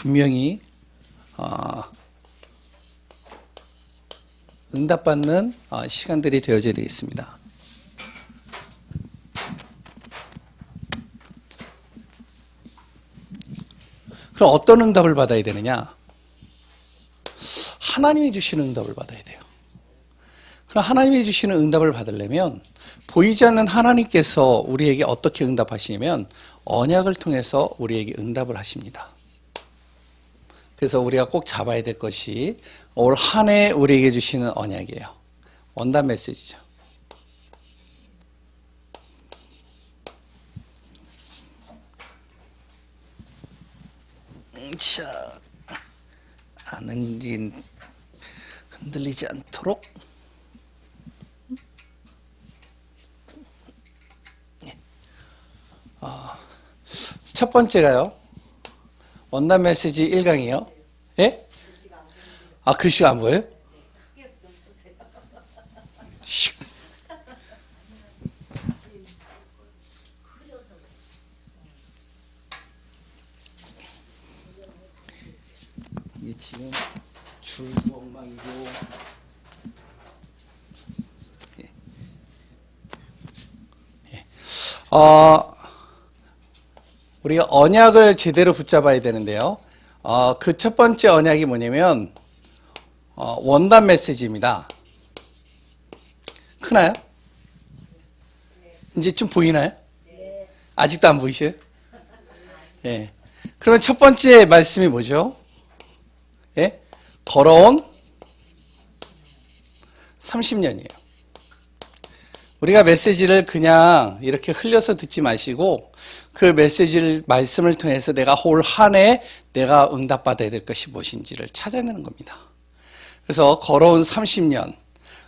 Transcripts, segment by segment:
분명히 응답받는 시간들이 되어져야 되겠습니다. 그럼 어떤 응답을 받아야 되느냐? 하나님이 주시는 응답을 받아야 돼요. 그럼 하나님이 주시는 응답을 받으려면 보이지 않는 하나님께서 우리에게 어떻게 응답하시냐면 언약을 통해서 우리에게 응답을 하십니다. 그래서 우리가 꼭 잡아야 될 것이 올 한 해 우리에게 주시는 언약이에요. 원단 메시지죠. 자, 흔들리지 않도록. 첫 번째가요. 원단 메시지 1강이요. 예? 글씨가 안 보여요? 이게 지금 줄도 엉망이고. 예. 예. 우리가 언약을 제대로 붙잡아야 되는데요. 그 첫 번째 언약이 뭐냐면 원단 메시지입니다. 크나요? 이제 좀 보이나요? 아직도 안 보이셔요? 예. 그러면 첫 번째 말씀이 뭐죠? 예? 걸어온 30년이에요. 우리가 메시지를 그냥 이렇게 흘려서 듣지 마시고 그 메시지를 말씀을 통해서 내가 올 한 해 내가 응답받아야 될 것이 무엇인지를 찾아내는 겁니다. 그래서 걸어온 30년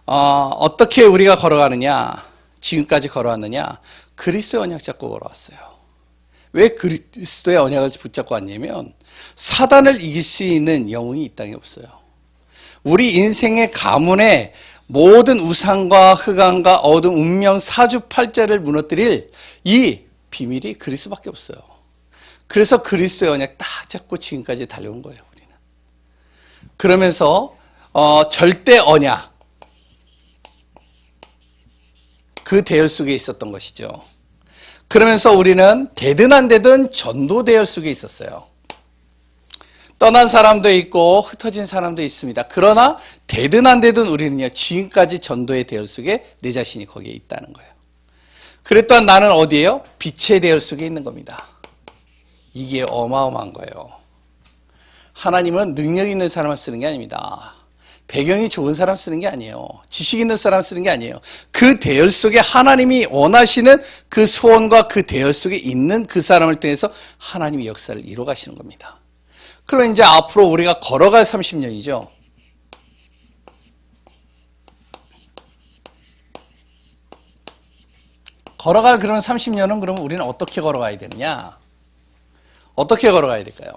어떻게 우리가 걸어가느냐, 지금까지 걸어왔느냐, 그리스도의 언약 잡고 걸어왔어요. 왜 그리스도의 언약을 붙잡고 왔냐면 사단을 이길 수 있는 영웅이 이 땅에 없어요. 우리 인생의 가문에 모든 우상과 흑암과 어두운 운명 사주팔자를 무너뜨릴 이 비밀이 그리스도밖에 없어요. 그래서 그리스도의 언약 딱 잡고 지금까지 달려온 거예요, 우리는. 그러면서 절대 언약, 그 대열 속에 있었던 것이죠. 그러면서 우리는 되든 안 되든 전도 대열 속에 있었어요. 떠난 사람도 있고 흩어진 사람도 있습니다. 그러나 되든 안 되든 우리는요, 지금까지 전도의 대열 속에 내 자신이 거기에 있다는 거예요. 그랬던 나는 어디에요? 빛의 대열 속에 있는 겁니다. 이게 어마어마한 거예요. 하나님은 능력 있는 사람을 쓰는 게 아닙니다. 배경이 좋은 사람 쓰는 게 아니에요. 지식 있는 사람 쓰는 게 아니에요. 그 대열 속에 하나님이 원하시는 그 소원과 그 대열 속에 있는 그 사람을 통해서 하나님이 역사를 이루어 가시는 겁니다. 그럼 이제 앞으로 우리가 걸어갈 30년이죠. 걸어갈 그런 30년은 그러면 우리는 어떻게 걸어가야 되느냐? 어떻게 걸어가야 될까요?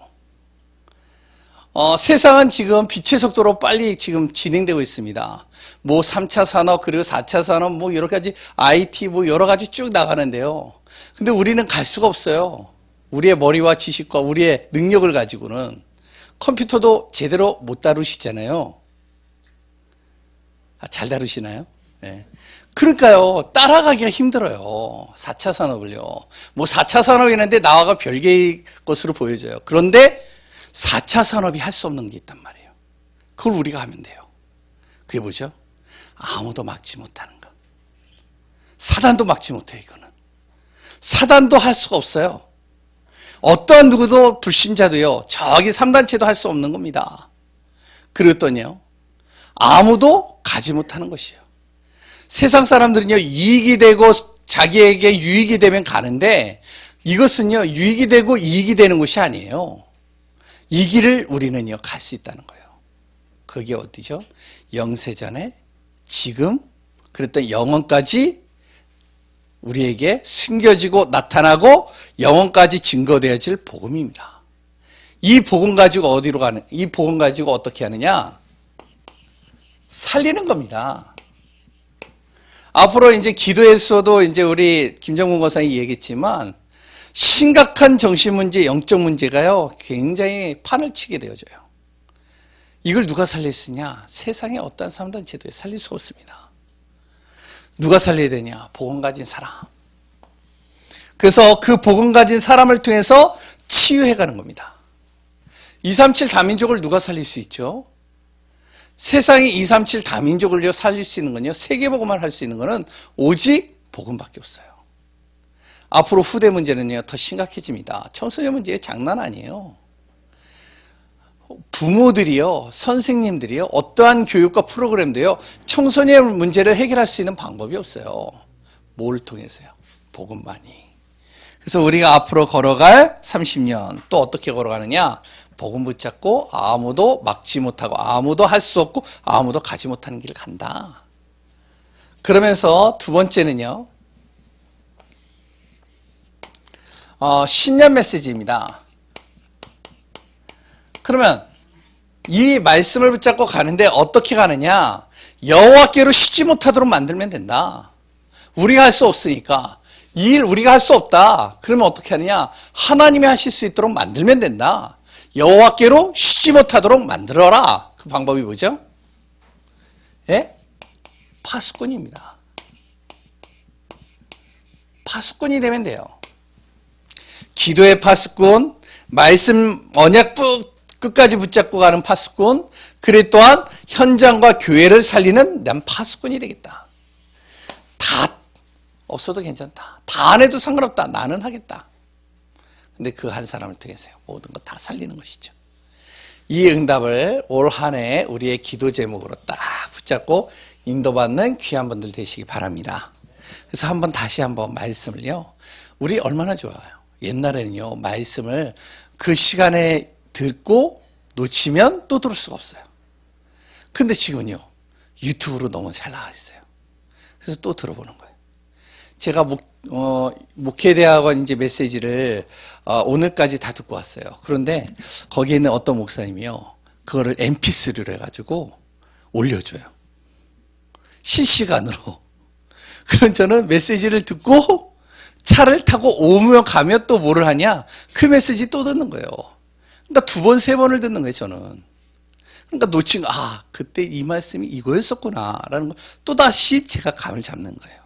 세상은 지금 빛의 속도로 빨리 지금 진행되고 있습니다. 뭐 3차 산업 그리고 4차 산업 뭐 여러 가지 IT 뭐 여러 가지 쭉 나가는데요. 근데 우리는 갈 수가 없어요. 우리의 머리와 지식과 우리의 능력을 가지고는 컴퓨터도 제대로 못 다루시잖아요. 잘 다루시나요? 네. 그러니까요, 따라가기가 힘들어요. 4차 산업을요. 뭐 4차 산업이 있는데 나와가 별개의 것으로 보여져요. 그런데 4차 산업이 할 수 없는 게 있단 말이에요. 그걸 우리가 하면 돼요. 그게 뭐죠? 아무도 막지 못하는 것. 사단도 막지 못해요, 이거는. 사단도 할 수가 없어요. 어떠한 누구도 불신자도요, 저기 3단체도 할 수 없는 겁니다. 그랬더니요, 아무도 가지 못하는 것이에요. 세상 사람들은요, 이익이 되고 자기에게 유익이 되면 가는데 이것은요, 유익이 되고 이익이 되는 것이 아니에요. 이 길을 우리는요, 갈 수 있다는 거예요. 그게 어디죠? 영세전에 지금 그랬던 영원까지 우리에게 숨겨지고 나타나고 영원까지 증거되어질 복음입니다. 이 복음 가지고 어디로 가는, 이 복음 가지고 어떻게 하느냐? 살리는 겁니다. 앞으로 이제 기도에서도 이제 우리 김정문 권사님이 얘기했지만 심각한 정신문제, 영적 문제가요, 굉장히 판을 치게 되어져요. 이걸 누가 살릴 수 있냐? 세상에 어떠한 사람도 제도에 살릴 수가 없습니다. 누가 살려야 되냐? 복음 가진 사람. 그래서 그 복음 가진 사람을 통해서 치유해가는 겁니다. 237 다민족을 누가 살릴 수 있죠? 세상에 237 다민족을 살릴 수 있는 건요, 세계복음만 할 수 있는 거는 오직 복음밖에 없어요. 앞으로 후대 문제는요, 더 심각해집니다. 청소년 문제 장난 아니에요. 부모들이요, 선생님들이요, 어떠한 교육과 프로그램도요, 청소년 문제를 해결할 수 있는 방법이 없어요. 뭘 통해서요? 복음만이. 그래서 우리가 앞으로 걸어갈 30년, 또 어떻게 걸어가느냐? 복음 붙잡고 아무도 막지 못하고 아무도 할 수 없고 아무도 가지 못하는 길을 간다. 그러면서 두 번째는요, 신년 메시지입니다. 그러면 이 말씀을 붙잡고 가는데 어떻게 가느냐? 여호와께로 쉬지 못하도록 만들면 된다. 우리가 할 수 없으니까. 이 일 우리가 할 수 없다. 그러면 어떻게 하느냐? 하나님이 하실 수 있도록 만들면 된다. 여호와께로 쉬지 못하도록 만들어라. 그 방법이 뭐죠? 예? 파수꾼입니다. 파수꾼이 되면 돼요. 기도의 파수꾼, 말씀 언약 끝까지 붙잡고 가는 파수꾼, 그래 또한 현장과 교회를 살리는 난 파수꾼이 되겠다. 다 없어도 괜찮다. 다 안 해도 상관없다. 나는 하겠다. 근데 그 한 사람을 통해서요, 모든 거 다 살리는 것이죠. 이 응답을 올 한 해 우리의 기도 제목으로 딱 붙잡고 인도받는 귀한 분들 되시기 바랍니다. 그래서 다시 한번 말씀을요, 우리 얼마나 좋아요. 옛날에는요, 말씀을 그 시간에 듣고 놓치면 또 들을 수가 없어요. 근데 지금은요, 유튜브로 너무 잘 나와 있어요. 그래서 또 들어보는 거예요. 제가 목회대학원 이제 메시지를 오늘까지 다 듣고 왔어요. 그런데 거기에 있는 어떤 목사님이요, 그거를 mp3로 해가지고 올려줘요. 실시간으로. 그럼 저는 메시지를 듣고 차를 타고 오며 가며 또 뭐를 하냐? 그 메시지 또 듣는 거예요. 그러니까 2번, 3번을 듣는 거예요, 저는. 그러니까 놓친, 그때 이 말씀이 이거였었구나, 라는 걸 또다시 제가 감을 잡는 거예요.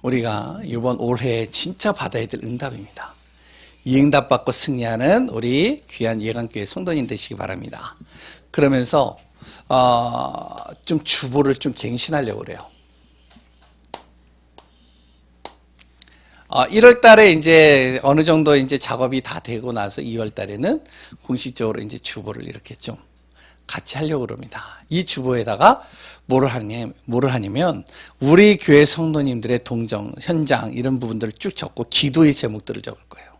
우리가 이번 올해 진짜 받아야 될 응답입니다. 이 응답 받고 승리하는 우리 귀한 예강교회 성도님 되시기 바랍니다. 그러면서 좀 주보를 좀 갱신하려고 그래요. 1월 달에 이제 어느 정도 이제 작업이 다 되고 나서 2월 달에는 공식적으로 이제 주보를 이렇게 좀 같이 하려고 그럽니다. 이 주보에다가 뭐를 하냐면 우리 교회 성도님들의 동정, 현장 이런 부분들을 쭉 적고 기도의 제목들을 적을 거예요.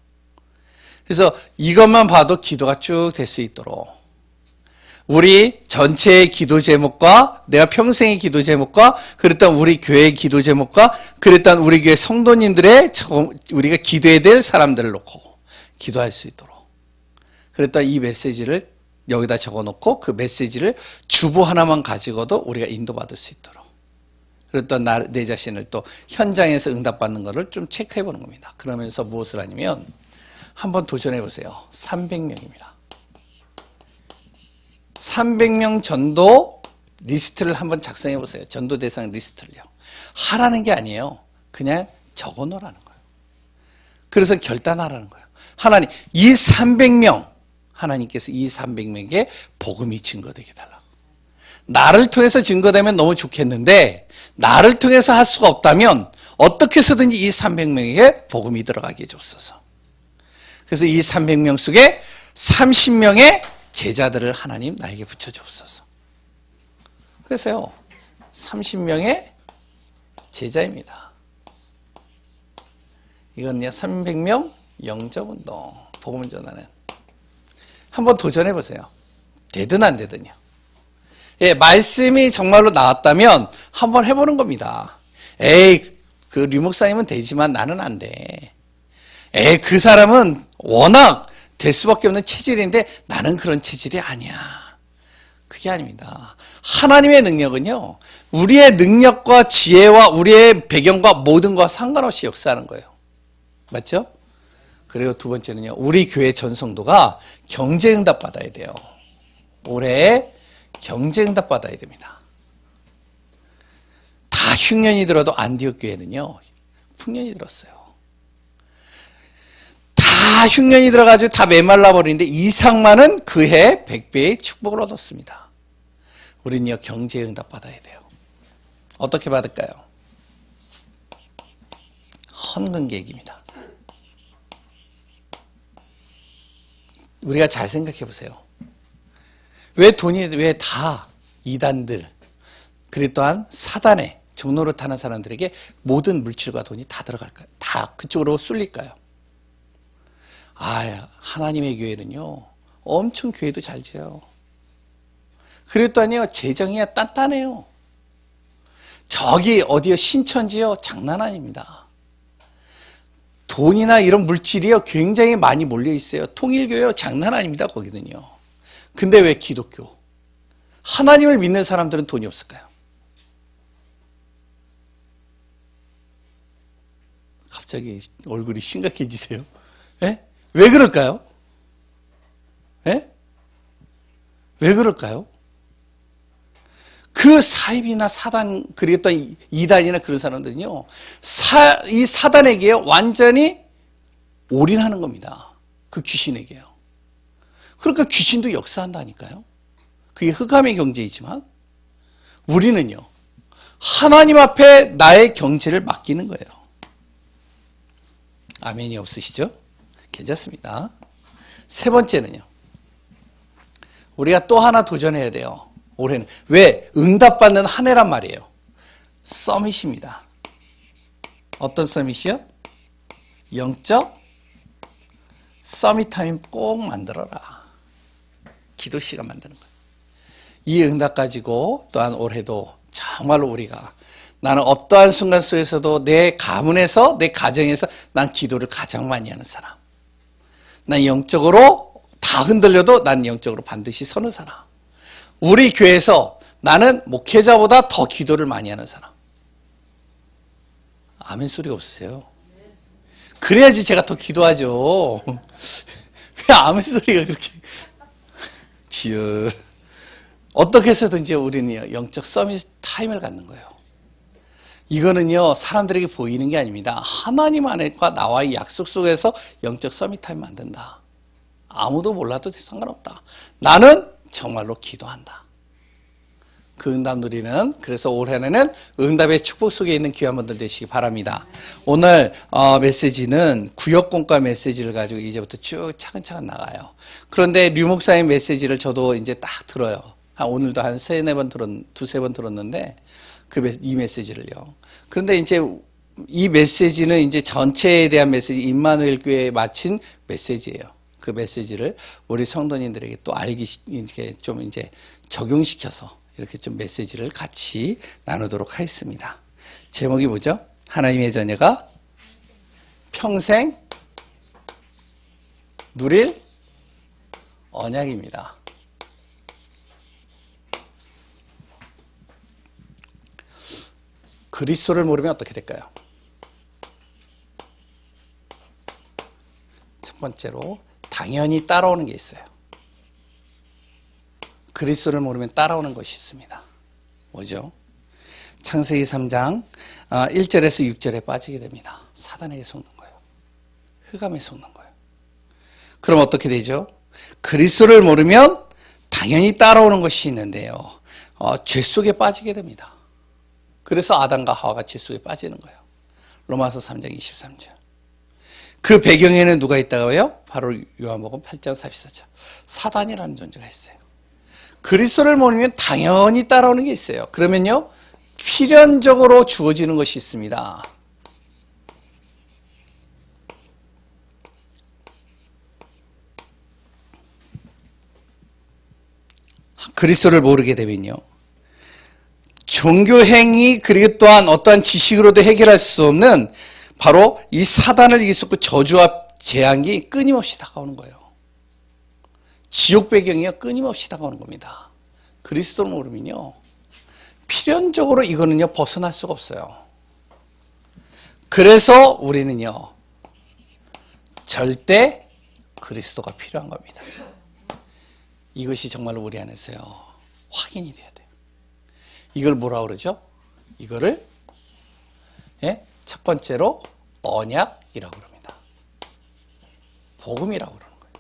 그래서 이것만 봐도 기도가 쭉 될 수 있도록 우리 전체의 기도 제목과 내가 평생의 기도 제목과 그랬던 우리 교회의 기도 제목과 그랬던 우리 교회 성도님들의 우리가 기도해야 될 사람들을 놓고 기도할 수 있도록 그랬던 이 메시지를 여기다 적어놓고 그 메시지를 주보 하나만 가지고도 우리가 인도받을 수 있도록 그랬던 내 자신을 또 현장에서 응답받는 것을 좀 체크해 보는 겁니다. 그러면서 무엇을 하냐면 한번 도전해 보세요. 300명입니다. 300명 전도 리스트를 한번 작성해 보세요. 전도 대상 리스트를요. 하라는 게 아니에요. 그냥 적어 놓으라는 거예요. 그래서 결단하라는 거예요. 하나님, 이 300명, 하나님께서 이 300명에게 복음이 증거되게 달라고. 나를 통해서 증거되면 너무 좋겠는데 나를 통해서 할 수가 없다면 어떻게 해서든지 이 300명에게 복음이 들어가게 해줬소서. 그래서 이 300명 속에 30명의 제자들을 하나님 나에게 붙여주옵소서. 그래서요 30명의 제자입니다. 이건요 300명 영접운동 복음을 전하는 한번 도전해 보세요. 되든 안 되든요. 예, 말씀이 정말로 나왔다면 한번 해보는 겁니다. 에이, 그 류목사님은 되지만 나는 안 돼. 에이, 그 사람은 워낙 될 수밖에 없는 체질인데 나는 그런 체질이 아니야. 그게 아닙니다. 하나님의 능력은요, 우리의 능력과 지혜와 우리의 배경과 모든 것과 상관없이 역사하는 거예요. 맞죠? 그리고 두 번째는요, 우리 교회 전성도가 경제응답 받아야 돼요. 올해 경제응답 받아야 됩니다. 다 흉년이 들어도 안디옥 교회는요, 풍년이 들었어요. 다 흉년이 들어가지고 다 메말라 버리는데 이상만은 그해 100배의 축복을 얻었습니다. 우리는요, 경제응답 받아야 돼요. 어떻게 받을까요? 헌금 계획입니다. 우리가 잘 생각해 보세요. 왜 다 이단들, 그리고 또한 사단의 종로를 타는 사람들에게 모든 물질과 돈이 다 들어갈까요? 다 그쪽으로 쏠릴까요? 하나님의 교회는요, 엄청 교회도 잘 지어요. 그리고 또한요, 재정이 단단해요. 저기 어디요, 신천지요, 장난 아닙니다. 돈이나 이런 물질이요, 굉장히 많이 몰려 있어요. 통일교요, 장난 아닙니다, 거기는요. 근데 왜 기독교? 하나님을 믿는 사람들은 돈이 없을까요? 갑자기 얼굴이 심각해지세요. 예? 왜 그럴까요? 예? 왜 그럴까요? 그 사입이나 사단, 그리고 또 이단이나 그런 사람들은요, 이 사단에게 완전히 올인하는 겁니다. 그 귀신에게요. 그러니까 귀신도 역사한다니까요. 그게 흑암의 경제이지만, 우리는요, 하나님 앞에 나의 경제를 맡기는 거예요. 아멘이 없으시죠? 괜찮습니다. 세 번째는요, 우리가 또 하나 도전해야 돼요. 올해는. 왜? 응답받는 한 해란 말이에요. 서밋입니다. 어떤 서밋이요? 영적 서밋 타임 꼭 만들어라. 기도 시간 만드는 거예요. 이 응답 가지고 또한 올해도 정말로 우리가, 나는 어떠한 순간 속에서도 내 가문에서, 내 가정에서 난 기도를 가장 많이 하는 사람. 난 영적으로 다 흔들려도 난 영적으로 반드시 서는 사람. 우리 교회에서 나는 목회자보다 더 기도를 많이 하는 사람. 아멘 소리가 없으세요? 그래야지 제가 더 기도하죠. 왜 아멘 소리가 그렇게. 지어. 어떻게 해서든지 우리는 영적 서밋 타임을 갖는 거예요. 이거는요, 사람들에게 보이는 게 아닙니다. 하나님 안에과 나와의 약속 속에서 영적 서밋 타임 만든다. 아무도 몰라도 상관없다. 나는 정말로 기도한다. 그 응답 누리는, 그래서 올해는 응답의 축복 속에 있는 귀한 분들 되시기 바랍니다. 오늘 메시지는 구역공과 메시지를 가지고 이제부터 쭉 차근차근 나가요. 그런데 류 목사의 메시지를 저도 이제 딱 들어요. 오늘도 한 두세 번 들었는데, 이 메시지를요. 그런데 이제 이 메시지는 이제 전체에 대한 메시지, 임마누엘 교회에 마친 메시지예요. 그 메시지를 우리 성도님들에게 또 이렇게 좀 이제 적용시켜서 이렇게 좀 메시지를 같이 나누도록 하겠습니다. 제목이 뭐죠? 하나님의 자녀가 평생 누릴 언약입니다. 그리스도를 모르면 어떻게 될까요? 첫 번째로 당연히 따라오는 게 있어요. 그리스도를 모르면 따라오는 것이 있습니다. 뭐죠? 창세기 3장 1절에서 6절에 빠지게 됩니다. 사단에게 속는 거예요. 흑암에 속는 거예요. 그럼 어떻게 되죠? 그리스도를 모르면 당연히 따라오는 것이 있는데요. 죄 속에 빠지게 됩니다. 그래서 아담과 하와가 죄 속에 빠지는 거예요. 로마서 3장 23절. 그 배경에는 누가 있다고요? 바로 요한복음 8장 44절. 사단이라는 존재가 있어요. 그리스도를 모르면 당연히 따라오는 게 있어요. 그러면요, 필연적으로 주어지는 것이 있습니다. 그리스도를 모르게 되면요, 종교행위, 그리고 또한 어떠한 지식으로도 해결할 수 없는 바로 이 사단을 이길 수 없고 저주와 재앙이 끊임없이 다가오는 거예요. 지옥 배경이요, 끊임없이 다가오는 겁니다. 그리스도를 모르면요, 필연적으로 이거는요, 벗어날 수가 없어요. 그래서 우리는요, 절대 그리스도가 필요한 겁니다. 이것이 정말로 우리 안에서요 확인이 돼야 돼요. 이걸 뭐라 그러죠? 이거를 첫 번째로 언약이라고 그럽니다. 복음이라고 그러는 거예요.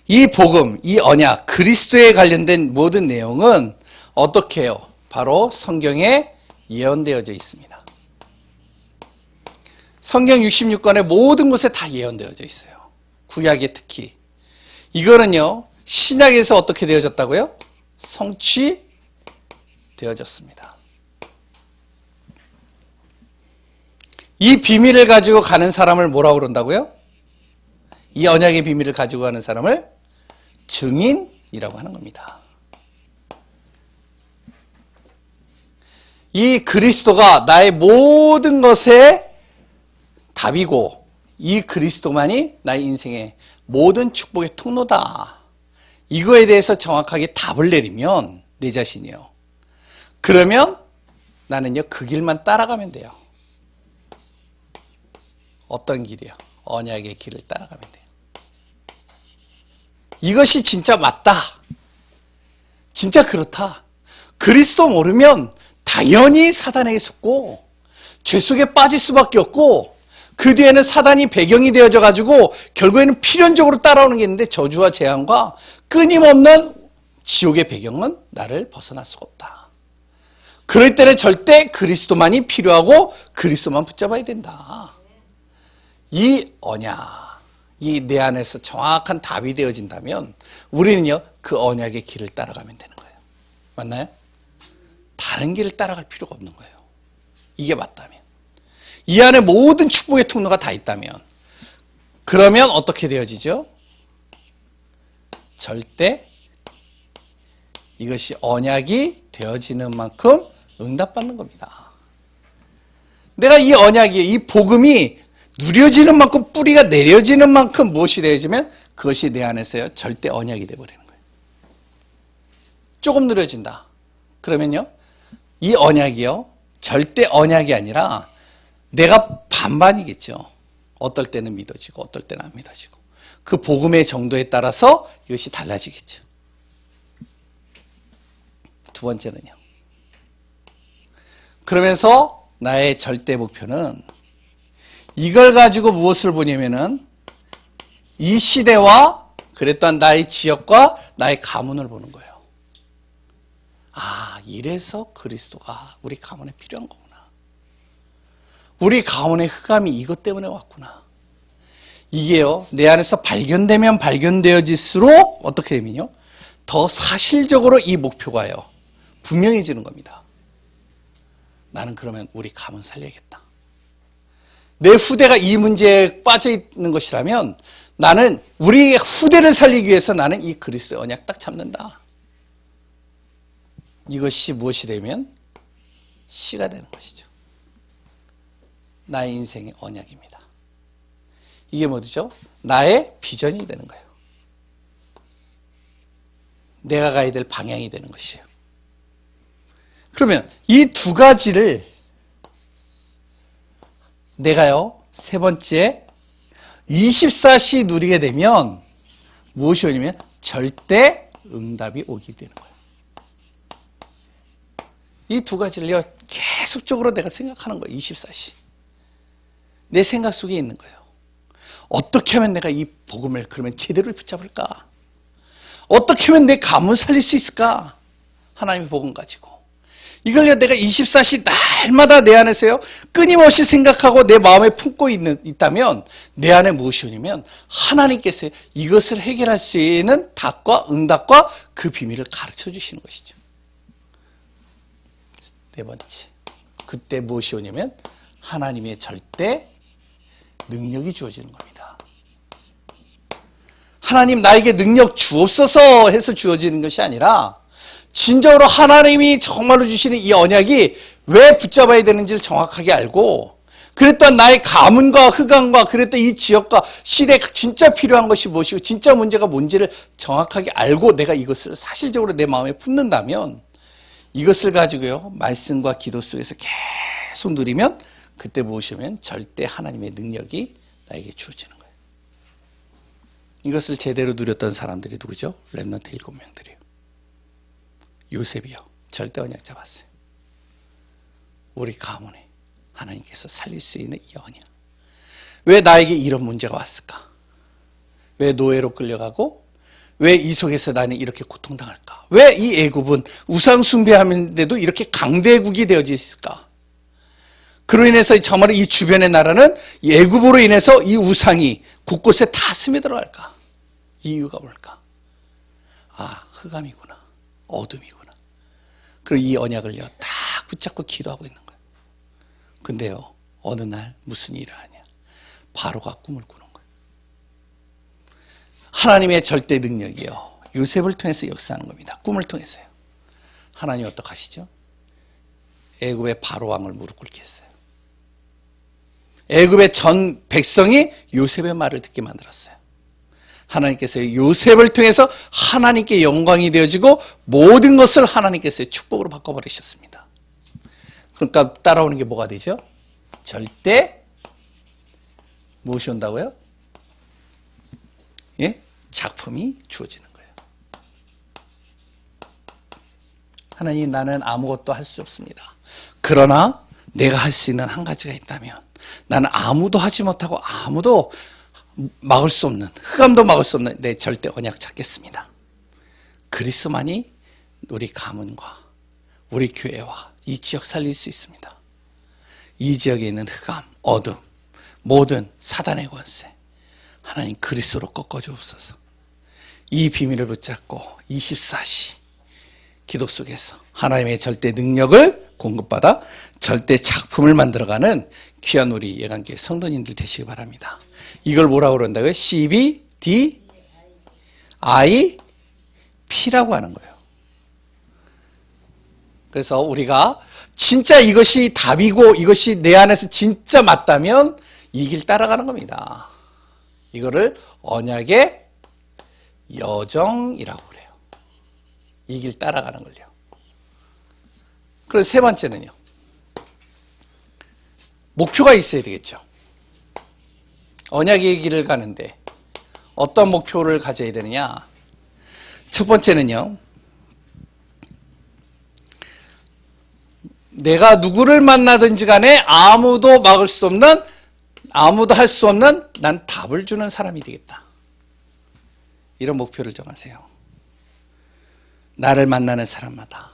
이 복음, 이 언약, 그리스도에 관련된 모든 내용은 어떻게 해요? 바로 성경에 예언되어져 있습니다. 성경 66권의 모든 곳에 다 예언되어져 있어요. 구약에 특히. 이거는요, 신약에서 어떻게 되어졌다고요? 성취되어졌습니다. 이 비밀을 가지고 가는 사람을 뭐라고 그런다고요? 이 언약의 비밀을 가지고 가는 사람을 증인이라고 하는 겁니다. 이 그리스도가 나의 모든 것의 답이고 이 그리스도만이 나의 인생의 모든 축복의 통로다. 이거에 대해서 정확하게 답을 내리면 내 자신이요. 그러면 나는요 그 길만 따라가면 돼요. 어떤 길이요? 언약의 길을 따라가면 돼요. 이것이 진짜 맞다. 진짜 그렇다. 그리스도 모르면 당연히 사단에게 속고 죄 속에 빠질 수밖에 없고 그 뒤에는 사단이 배경이 되어져 가지고 결국에는 필연적으로 따라오는 게 있는데 저주와 재앙과 끊임없는 지옥의 배경은 나를 벗어날 수가 없다. 그럴 때는 절대 그리스도만이 필요하고 그리스도만 붙잡아야 된다. 이 언약, 이 내 안에서 정확한 답이 되어진다면 우리는요 그 언약의 길을 따라가면 되는 거예요. 맞나요? 다른 길을 따라갈 필요가 없는 거예요. 이게 맞다면. 이 안에 모든 축복의 통로가 다 있다면 그러면 어떻게 되어지죠? 절대 이것이 언약이 되어지는 만큼 응답받는 겁니다. 내가 이 언약이, 이 복음이 누려지는 만큼 뿌리가 내려지는 만큼 무엇이 되어지면 그것이 내 안에서요 절대 언약이 되어버리는 거예요. 조금 누려진다. 그러면요 이 언약이요 절대 언약이 아니라 내가 반반이겠죠. 어떨 때는 믿어지고 어떨 때는 안 믿어지고 그 복음의 정도에 따라서 이것이 달라지겠죠. 두 번째는요. 그러면서 나의 절대 목표는 이걸 가지고 무엇을 보냐면은 이 시대와 그랬던 나의 지역과 나의 가문을 보는 거예요. 아, 이래서 그리스도가 우리 가문에 필요한 거구나. 우리 가문의 흑암이 이것 때문에 왔구나. 이게요, 내 안에서 발견되면 발견되어질수록 어떻게 되면요? 더 사실적으로 이 목표가요, 분명해지는 겁니다. 나는 그러면 우리 가문 살려야겠다. 내 후대가 이 문제에 빠져 있는 것이라면 나는 우리 후대를 살리기 위해서 나는 이 그리스도의 언약 딱 잡는다. 이것이 무엇이 되면 시가 되는 것이죠. 나의 인생의 언약입니다. 이게 뭐죠? 나의 비전이 되는 거예요. 내가 가야 될 방향이 되는 것이에요. 그러면 이 두 가지를 내가요, 세 번째 24시 누리게 되면 무엇이 오냐면 절대 응답이 오게 되는 거예요. 이 두 가지를요, 계속적으로 내가 생각하는 거예요. 24시. 내 생각 속에 있는 거예요. 어떻게 하면 내가 이 복음을 그러면 제대로 붙잡을까? 어떻게 하면 내 가문 살릴 수 있을까? 하나님의 복음 가지고. 이걸요, 내가 24시 날마다 내 안에서요, 끊임없이 생각하고 내 마음에 품고 있다면, 내 안에 무엇이 오냐면, 하나님께서 이것을 해결할 수 있는 답과 응답과 그 비밀을 가르쳐 주시는 것이죠. 네 번째. 그때 무엇이 오냐면, 하나님의 절대 능력이 주어지는 겁니다. 하나님 나에게 능력 주옵소서 해서 주어지는 것이 아니라 진정으로 하나님이 정말로 주시는 이 언약이 왜 붙잡아야 되는지를 정확하게 알고 그랬던 나의 가문과 흑암과 그랬던 이 지역과 시대에 진짜 필요한 것이 무엇이고 진짜 문제가 뭔지를 정확하게 알고 내가 이것을 사실적으로 내 마음에 품는다면 이것을 가지고요 말씀과 기도 속에서 계속 누리면 그때 무엇이면 절대 하나님의 능력이 나에게 주어지는 거예요. 이것을 제대로 누렸던 사람들이 누구죠? 렘넌트 7명들이에요. 요셉이요. 절대 언약 잡았어요. 우리 가문에 하나님께서 살릴 수 있는 이 언약. 왜 나에게 이런 문제가 왔을까? 왜 노예로 끌려가고 왜 이 속에서 나는 이렇게 고통당할까? 왜 이 애굽은 우상 숭배하는데도 이렇게 강대국이 되어져 있을까? 그로 인해서 정말 이 주변의 나라는 이 애굽으로 인해서 이 우상이 곳곳에 다 스며들어갈까? 이유가 뭘까? 아, 흑암이구나. 어둠이구나. 그리고 이 언약을 딱 붙잡고 기도하고 있는 거예요. 근데요, 어느 날 무슨 일을 하냐? 바로가 꿈을 꾸는 거예요. 하나님의 절대 능력이요, 요셉을 통해서 역사하는 겁니다. 꿈을 통해서요. 하나님 어떻게 하시죠? 애굽의 바로 왕을 무릎 꿇게 했어요. 애굽의 전 백성이 요셉의 말을 듣게 만들었어요. 하나님께서 요셉을 통해서 하나님께 영광이 되어지고 모든 것을 하나님께서 축복으로 바꿔버리셨습니다. 그러니까 따라오는 게 뭐가 되죠? 절대 무엇이 온다고요? 예? 작품이 주어지는 거예요. 하나님, 나는 아무것도 할 수 없습니다. 그러나 내가 할 수 있는 한 가지가 있다면 나는 아무도 하지 못하고 아무도 막을 수 없는, 흑암도 막을 수 없는 내 절대 언약 찾겠습니다. 그리스도만이 우리 가문과 우리 교회와 이 지역 살릴 수 있습니다. 이 지역에 있는 흑암, 어둠, 모든 사단의 권세, 하나님 그리스도로 꺾어주옵소서. 이 비밀을 붙잡고 24시 기도 속에서 하나님의 절대 능력을 공급받아 절대 작품을 만들어가는 귀한 우리 예강교회 성도님들 되시기 바랍니다. 이걸 뭐라고 그런다고요? CBDIP라고 하는 거예요. 그래서 우리가 진짜 이것이 답이고 이것이 내 안에서 진짜 맞다면 이 길 따라가는 겁니다. 이거를 언약의 여정이라고 그래요. 이 길 따라가는 걸요. 그리고 세 번째는요, 목표가 있어야 되겠죠. 언약의 길을 가는데 어떤 목표를 가져야 되느냐? 첫 번째는요, 내가 누구를 만나든지 간에 아무도 막을 수 없는, 아무도 할 수 없는 난 답을 주는 사람이 되겠다. 이런 목표를 정하세요. 나를 만나는 사람마다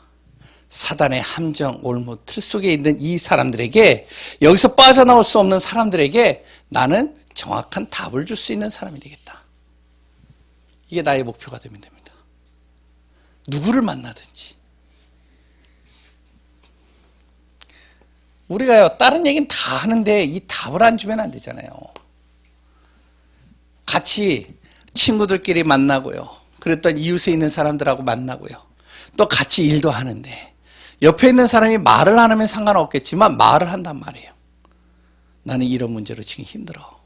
사단의 함정, 올무, 틀 속에 있는 이 사람들에게, 여기서 빠져나올 수 없는 사람들에게 나는 정확한 답을 줄 수 있는 사람이 되겠다. 이게 나의 목표가 되면 됩니다. 누구를 만나든지. 우리가요, 다른 얘기는 다 하는데 이 답을 안 주면 안 되잖아요. 같이 친구들끼리 만나고요, 그랬던 이웃에 있는 사람들하고 만나고요, 또 같이 일도 하는데 옆에 있는 사람이 말을 안 하면 상관없겠지만 말을 한단 말이에요. 나는 이런 문제로 지금 힘들어.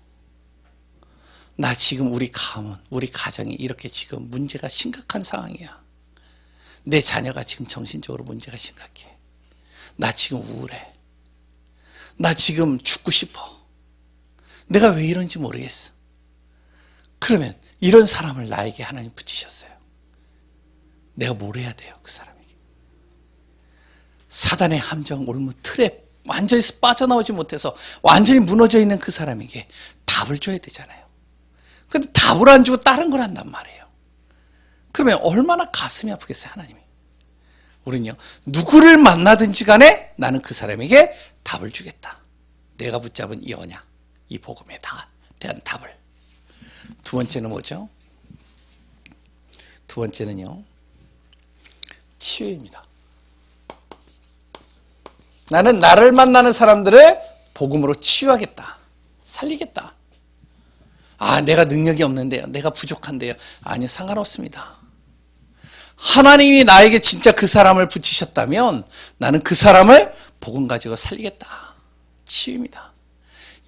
나 지금 우리 가문, 우리 가정이 이렇게 지금 문제가 심각한 상황이야. 내 자녀가 지금 정신적으로 문제가 심각해. 나 지금 우울해. 나 지금 죽고 싶어. 내가 왜 이런지 모르겠어. 그러면 이런 사람을 나에게 하나님 붙이셨어요. 내가 뭘 해야 돼요, 그 사람에게? 사단의 함정, 올무, 틀에 완전히 빠져나오지 못해서 완전히 무너져 있는 그 사람에게 답을 줘야 되잖아요. 근데 답을 안 주고 다른 걸 한단 말이에요. 그러면 얼마나 가슴이 아프겠어요, 하나님이. 우리는요, 누구를 만나든지 간에 나는 그 사람에게 답을 주겠다. 내가 붙잡은 이 언약, 이 복음에 대한 답을. 두 번째는 뭐죠? 두 번째는요, 치유입니다. 나는 나를 만나는 사람들을 복음으로 치유하겠다. 살리겠다. 아, 내가 능력이 없는데요, 내가 부족한데요. 아니요, 상관없습니다. 하나님이 나에게 진짜 그 사람을 붙이셨다면 나는 그 사람을 복음 가지고 살리겠다. 치유입니다.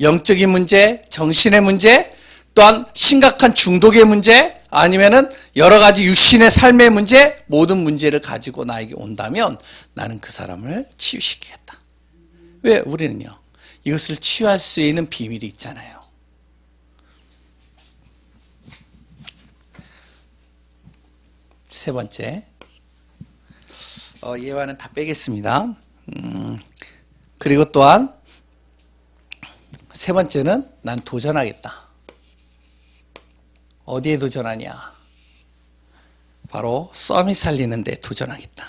영적인 문제, 정신의 문제, 또한 심각한 중독의 문제, 아니면은 여러 가지 육신의 삶의 문제, 모든 문제를 가지고 나에게 온다면 나는 그 사람을 치유시키겠다. 왜? 우리는요, 이것을 치유할 수 있는 비밀이 있잖아요. 세 번째, 예화는 다 빼겠습니다. 그리고 또한 세 번째는 난 도전하겠다. 어디에 도전하냐? 바로 썸이 살리는 데 도전하겠다.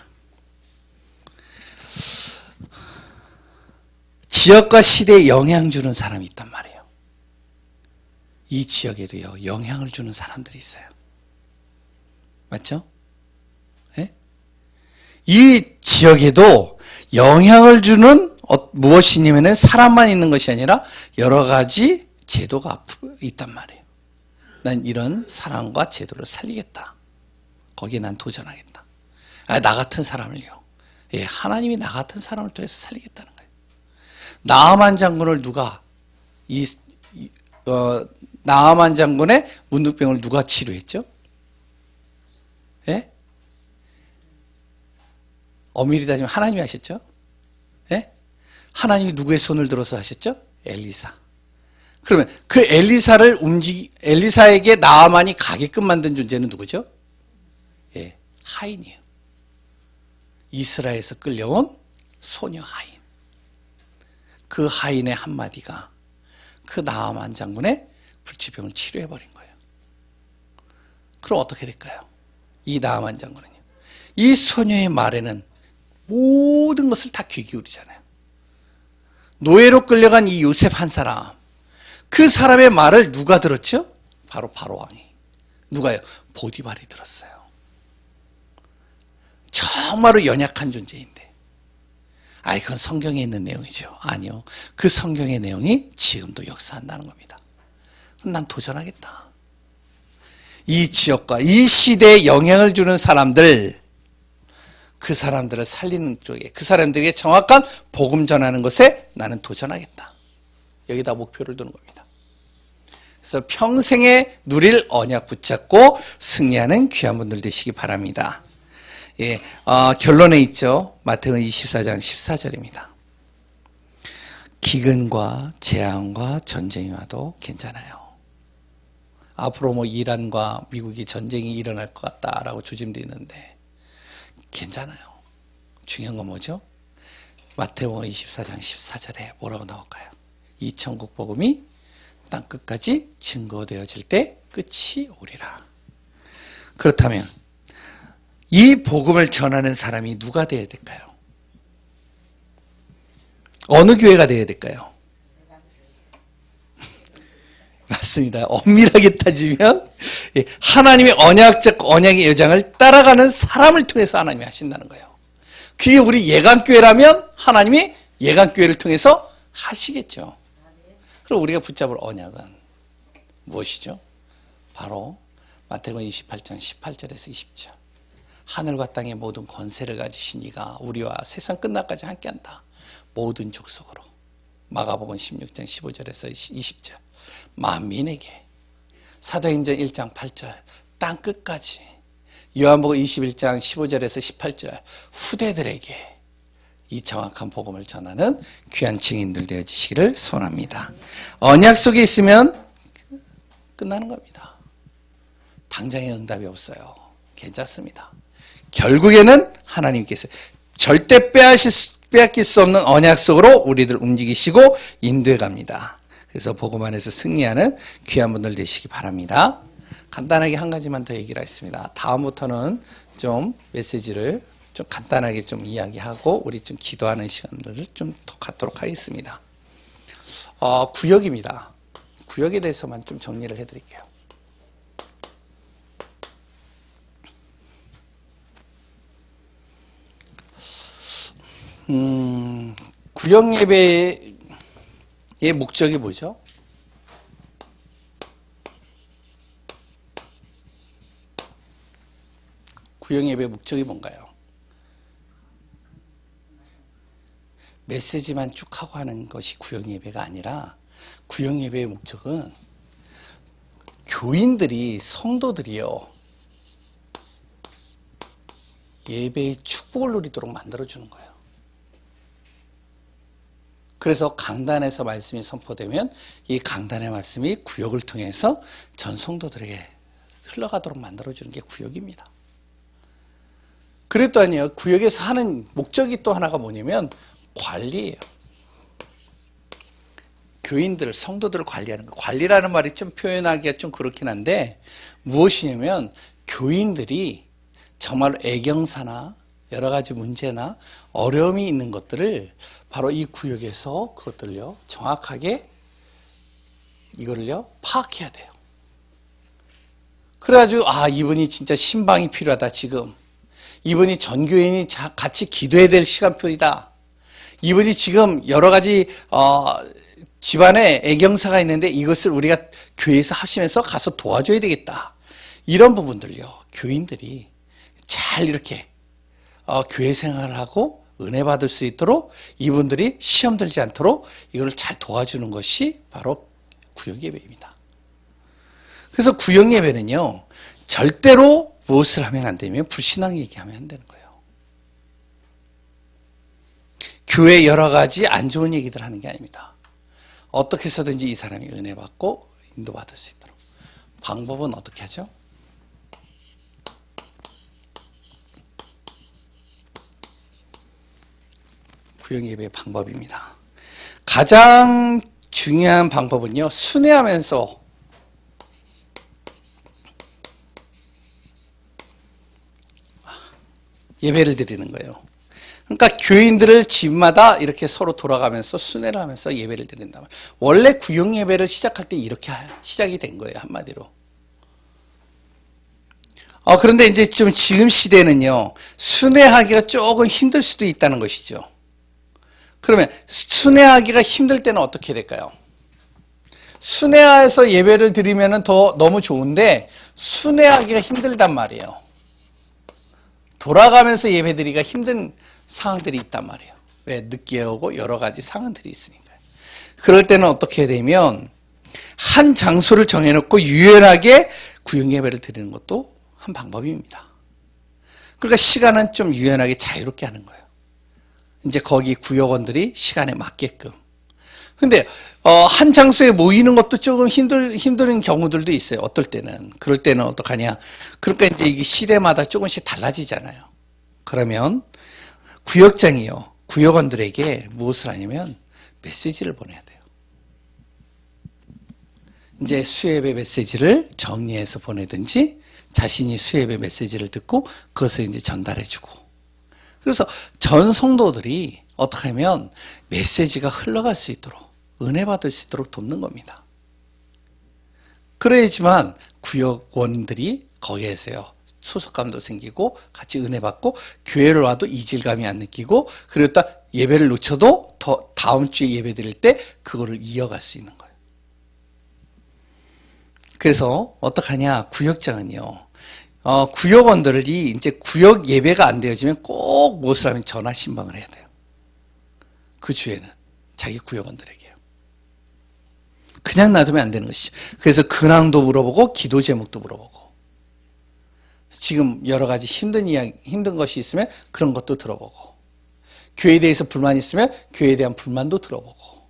지역과 시대에 영향 주는 사람이 있단 말이에요. 이 지역에도요, 영향을 주는 사람들이 있어요. 맞죠? 네? 이 지역에도 영향을 주는 무엇이냐면은 사람만 있는 것이 아니라 여러 가지 제도가 있단 말이에요. 난 이런 사람과 제도를 살리겠다. 거기에 난 도전하겠다. 나 같은 사람을요. 예, 하나님이 나 같은 사람을 통해서 살리겠다는 거예요. 나아만 장군을 누가 나아만 장군의 문둥병을 누가 치료했죠? 예? 엄밀히 따지면 하나님이 하셨죠? 예? 하나님이 누구의 손을 들어서 하셨죠? 엘리사. 그러면 그 엘리사에게 나아만이 가게끔 만든 존재는 누구죠? 예, 하인이에요. 이스라엘에서 끌려온 소녀 하인. 그 하인의 한마디가 그 나아만 장군의 불치병을 치료해버린 거예요. 그럼 어떻게 될까요? 이 나아만 장군은요. 이 소녀의 말에는 모든 것을 다 귀 기울이잖아요. 노예로 끌려간 이 요셉 한 사람, 그 사람의 말을 누가 들었죠? 바로 바로왕이. 누가요? 보디발이 들었어요. 정말로 연약한 존재인데. 그건 성경에 있는 내용이죠. 아니요. 그 성경의 내용이 지금도 역사한다는 겁니다. 난 도전하겠다. 이 지역과 이 시대에 영향을 주는 사람들, 그 사람들을 살리는 쪽에, 그 사람들에게 정확한 복음 전하는 것에 나는 도전하겠다. 여기다 목표를 두는 겁니다. 그래서 평생에 누릴 언약 붙잡고 승리하는 귀한 분들 되시기 바랍니다. 예, 결론에 있죠. 마태복음 24장 14절입니다. 기근과 재앙과 전쟁이 와도 괜찮아요. 앞으로 이란과 미국이 전쟁이 일어날 것 같다라고 조짐되어 있는데 괜찮아요. 중요한 건 뭐죠? 마태복음 24장 14절에 뭐라고 나올까요? 이 천국 복음이 땅끝까지 증거되어질 때 끝이 오리라. 그렇다면 이 복음을 전하는 사람이 누가 되어야 될까요? 어느 교회가 되어야 될까요? 맞습니다. 엄밀하게 따지면 하나님의 언약의 여정을 따라가는 사람을 통해서 하나님이 하신다는 거예요. 그게 우리 예강교회라면 하나님이 예강교회를 통해서 하시겠죠. 그럼 우리가 붙잡을 언약은 무엇이죠? 바로 마태복음 28장 18절에서 20절. 하늘과 땅의 모든 권세를 가지신 이가 우리와 세상 끝날까지 함께한다. 모든 족속으로. 마가복음 16장 15절에서 20절. 만민에게. 사도행전 1장 8절. 땅끝까지. 요한복음 21장 15절에서 18절. 후대들에게 이 정확한 복음을 전하는 귀한 증인들 되어지시기를 소원합니다. 언약 속에 있으면 끝나는 겁니다. 당장의 응답이 없어요. 괜찮습니다. 결국에는 하나님께서 절대 빼앗길 수 없는 언약 속으로 우리들 움직이시고 인도해 갑니다. 그래서 복음 안에서 승리하는 귀한 분들 되시기 바랍니다. 간단하게 한 가지만 더 얘기를 하겠습니다. 다음부터는 좀 메시지를 좀 간단하게 좀 이야기하고 우리 좀 기도하는 시간들을 좀 더 갖도록 하겠습니다. 구역입니다. 구역에 대해서만 좀 정리를 해드릴게요. 구역 예배의 목적이 뭐죠? 구역 예배의 목적이 뭔가요? 메시지만 쭉 하고 하는 것이 구역 예배가 아니라 구역 예배의 목적은 교인들이, 성도들이요, 예배의 축복을 누리도록 만들어주는 거예요. 그래서 강단에서 말씀이 선포되면 이 강단의 말씀이 구역을 통해서 전 성도들에게 흘러가도록 만들어주는 게 구역입니다. 그랬더니요, 구역에서 하는 목적이 또 하나가 뭐냐면 관리예요. 교인들, 성도들을 관리하는 거. 관리라는 말이 좀 표현하기가 좀 그렇긴 한데 무엇이냐면 교인들이 정말 애경사나 여러 가지 문제나 어려움이 있는 것들을 바로 이 구역에서 그것들요 정확하게 이거를요 파악해야 돼요. 그래가지고 이분이 진짜 신방이 필요하다. 지금 이분이 전교인이 같이 기도해야 될 시간표이다. 이분이 지금 여러 가지 집안에 애경사가 있는데 이것을 우리가 교회에서 하시면서 가서 도와줘야 되겠다. 이런 부분들요 교인들이 잘 이렇게 교회 생활을 하고 은혜 받을 수 있도록 이분들이 시험 들지 않도록 이걸 잘 도와주는 것이 바로 구역 예배입니다. 그래서 구역 예배는요 절대로 무엇을 하면 안 되면 불신앙 얘기하면 안 되는 거예요. 교회 여러 가지 안 좋은 얘기들 하는 게 아닙니다. 어떻게 해서든지 이 사람이 은혜 받고 인도받을 수 있도록. 방법은 어떻게 하죠? 구역 예배의 방법입니다. 가장 중요한 방법은요, 순회하면서 예배를 드리는 거예요. 그러니까 교인들을 집마다 이렇게 서로 돌아가면서 순회를 하면서 예배를 드린다. 원래 구역 예배를 시작할 때 이렇게 시작이 된 거예요, 한마디로. 그런데 이제 지금 시대는요, 순회하기가 조금 힘들 수도 있다는 것이죠. 그러면 순회하기가 힘들 때는 어떻게 될까요? 순회해서 예배를 드리면 더 너무 좋은데 순회하기가 힘들단 말이에요. 돌아가면서 예배 드리기가 힘든 상황들이 있단 말이에요. 왜? 늦게 오고 여러 가지 상황들이 있으니까요. 그럴 때는 어떻게 되면 한 장소를 정해놓고 유연하게 구역 예배를 드리는 것도 한 방법입니다. 그러니까 시간은 좀 유연하게 자유롭게 하는 거예요. 이제 거기 구역원들이 시간에 맞게끔. 근데 한 장소에 모이는 것도 조금 힘든 경우들도 있어요. 어떨 때는. 그럴 때는 어떡하냐. 그러니까 이제 이게 시대마다 조금씩 달라지잖아요. 그러면 구역장이요, 구역원들에게 무엇을 하냐면 메시지를 보내야 돼요. 이제 수예배 메시지를 정리해서 보내든지 자신이 수예배 메시지를 듣고 그것을 이제 전달해주고. 그래서 전 성도들이 어떻게 하면 메시지가 흘러갈 수 있도록 은혜 받을 수 있도록 돕는 겁니다. 그래야지만 구역원들이 거기에서요 소속감도 생기고 같이 은혜 받고 교회를 와도 이질감이 안 느끼고 그리고 딱 예배를 놓쳐도 더 다음 주에 예배 드릴 때 그거를 이어갈 수 있는 거예요. 그래서 어떡하냐, 구역장은요 구역원들이 이제 구역 예배가 안 되어지면 꼭 무엇을 하면 전화 신방을 해야 돼요. 그 주에는 자기 구역원들에게요. 그냥 놔두면 안 되는 것이죠. 그래서 근황도 물어보고 기도 제목도 물어보고 지금 여러 가지 힘든 것이 있으면 그런 것도 들어보고 교회에 대해서 불만이 있으면 교회에 대한 불만도 들어보고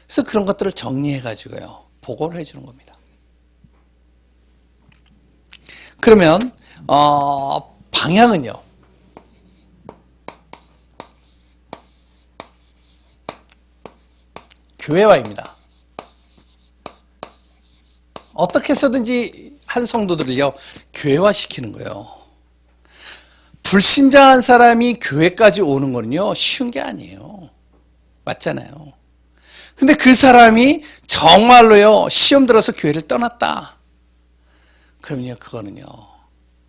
그래서 그런 것들을 정리해 가지고요 보고를 해주는 겁니다. 그러면 방향은요 교회화입니다. 어떻게 해서든지 한 성도들을요 교회화시키는 거예요. 불신자한 사람이 교회까지 오는 거는요 쉬운 게 아니에요. 맞잖아요. 근데 그 사람이 정말로요 시험 들어서 교회를 떠났다. 그러면요 그거는요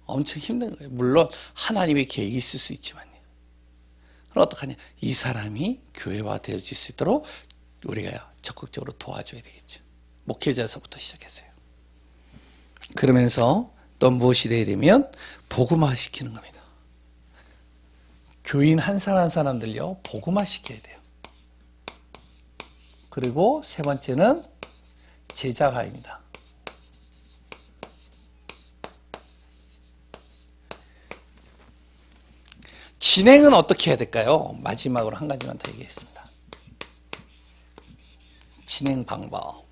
엄청 힘든 거예요. 물론 하나님의 계획이 있을 수 있지만요. 그럼 어떡하냐, 이 사람이 교회화 되어질 수 있도록 우리가 적극적으로 도와줘야 되겠죠. 목회자서부터 시작했어요. 그러면서 또 무엇이 돼야 되면 복음화 시키는 겁니다. 교인 한 사람 한 사람들요 복음화 시켜야 돼요. 그리고 세 번째는 제자화입니다. 진행은 어떻게 해야 될까요? 마지막으로 한 가지만 더 얘기했습니다. 진행 방법.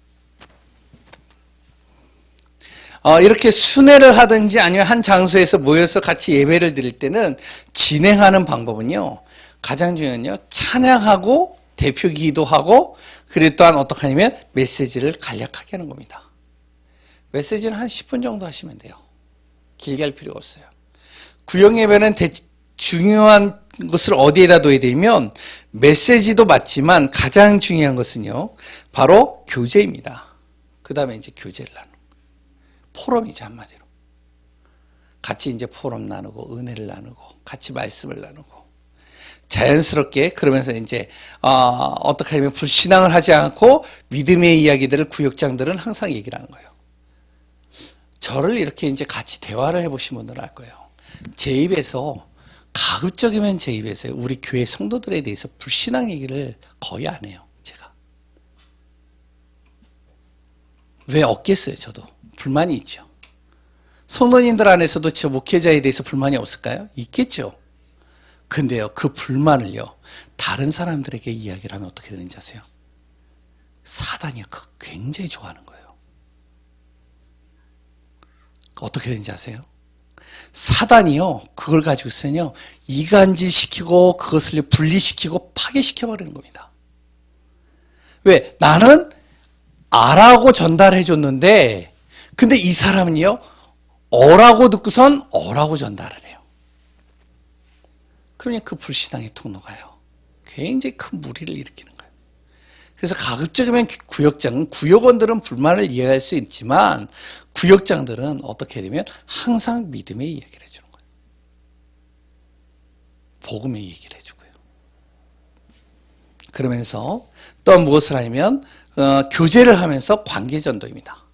이렇게 순회를 하든지 아니면 한 장소에서 모여서 같이 예배를 드릴 때는 진행하는 방법은요, 가장 중요한요, 찬양하고 대표 기도하고 그리고 또한 어떻게 하냐면 메시지를 간략하게 하는 겁니다. 메시지는 한 10분 정도 하시면 돼요. 길게 할 필요가 없어요. 구역 예배는 중요한 것을 어디에다 둬야 되냐면 메시지도 맞지만 가장 중요한 것은요, 바로 교제입니다. 그 다음에 이제 교제를 나누는 포럼이죠, 한마디로. 같이 이제 포럼 나누고 은혜를 나누고 같이 말씀을 나누고 자연스럽게 그러면서 이제 어떻게 하면 불신앙을 하지 않고 믿음의 이야기들을 구역장들은 항상 얘기를 하는 거예요. 저를 이렇게 이제 같이 대화를 해보신 분들은 알 거예요. 제 입에서 가급적이면 제 입에서 우리 교회 성도들에 대해서 불신앙 얘기를 거의 안 해요, 제가. 왜 없겠어요, 저도. 불만이 있죠. 성도님들 안에서도 저 목회자에 대해서 불만이 없을까요? 있겠죠. 근데요, 그 불만을요, 다른 사람들에게 이야기를 하면 어떻게 되는지 아세요? 사단이 그거 굉장히 좋아하는 거예요. 어떻게 되는지 아세요? 사단이요, 그걸 가지고서는요, 이간질시키고 그것을 분리시키고 파괴시켜버리는 겁니다. 왜? 나는 아라고 전달해 줬는데, 근데 이 사람은요, 어라고 듣고선 어라고 전달을 해요. 그러니 그 불신앙의 통로가요, 굉장히 큰 무리를 일으키는 거예요. 그래서 가급적이면 구역장은, 구역원들은 불만을 이해할 수 있지만 구역장들은 어떻게 되면 항상 믿음의 이야기를 해주는 거예요. 복음의 얘기를 해주고요. 그러면서 또 무엇을 하냐면 교제를 하면서 관계전도입니다.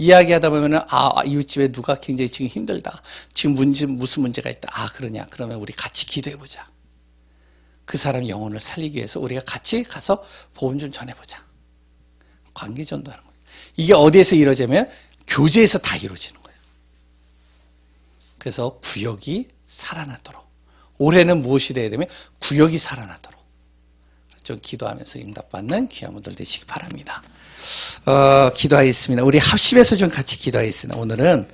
이야기하다 보면은 이웃집에 누가 굉장히 지금 힘들다. 지금 무슨 문제가 있다. 그러냐. 그러면 우리 같이 기도해보자. 그 사람 영혼을 살리기 위해서 우리가 같이 가서 복음 좀 전해보자. 관계전도하는 거예요. 이게 어디에서 이루어지냐면 교제에서 다 이루어지는 거예요. 그래서 구역이 살아나도록. 올해는 무엇이 돼야 되면 구역이 살아나도록 좀 기도하면서 응답받는 귀한 분들 되시기 바랍니다. 기도하겠습니다. 우리 합심해서 좀 같이 기도하겠습니다. 오늘은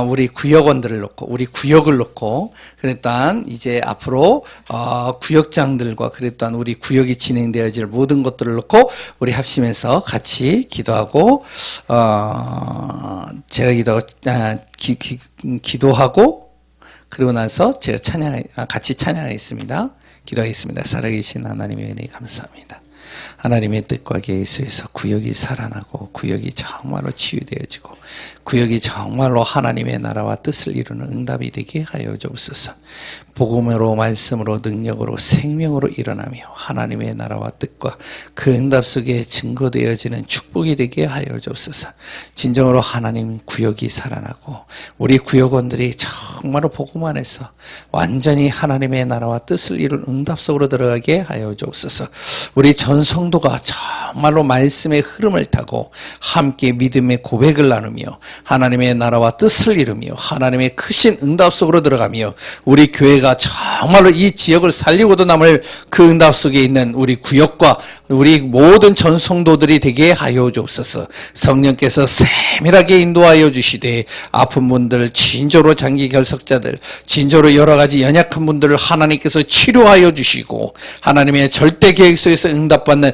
우리 구역원들을 놓고, 우리 구역을 놓고, 그랬단 이제 앞으로 구역장들과 그랬단 우리 구역이 진행되어질 모든 것들을 놓고 우리 합심해서 같이 기도하고, 제가 기도하고 그리고 나서 제가 같이 찬양하겠습니다. 기도하겠습니다. 살아계신 하나님의 은혜 감사합니다. 하나님의 뜻과 계획에서 구역이 살아나고 구역이 정말로 치유되어지고 구역이 정말로 하나님의 나라와 뜻을 이루는 응답이 되게 하여 주옵소서. 복음으로 말씀으로 능력으로 생명으로 일어나며 하나님의 나라와 뜻과 그 응답 속에 증거되어지는 축복이 되게 하여 주옵소서. 진정으로 하나님 구역이 살아나고 우리 구역원들이 정말로 복음 안에서 완전히 하나님의 나라와 뜻을 이룬 응답 속으로 들어가게 하여 주옵소서. 우리 전 성도가 정말로 말씀의 흐름을 타고 함께 믿음의 고백을 나누며 하나님의 나라와 뜻을 이루며 하나님의 크신 응답 속으로 들어가며 우리 교회가 정말로 이 지역을 살리고도 남을 그 응답 속에 있는 우리 구역과 우리 모든 전 성도들이 되게 하여 주옵소서. 성령께서 세밀하게 인도하여 주시되 아픈 분들, 진조로 장기 결석자들, 진조로 여러 가지 연약한 분들을 하나님께서 치료하여 주시고 하나님의 절대 계획 속에서 응답받는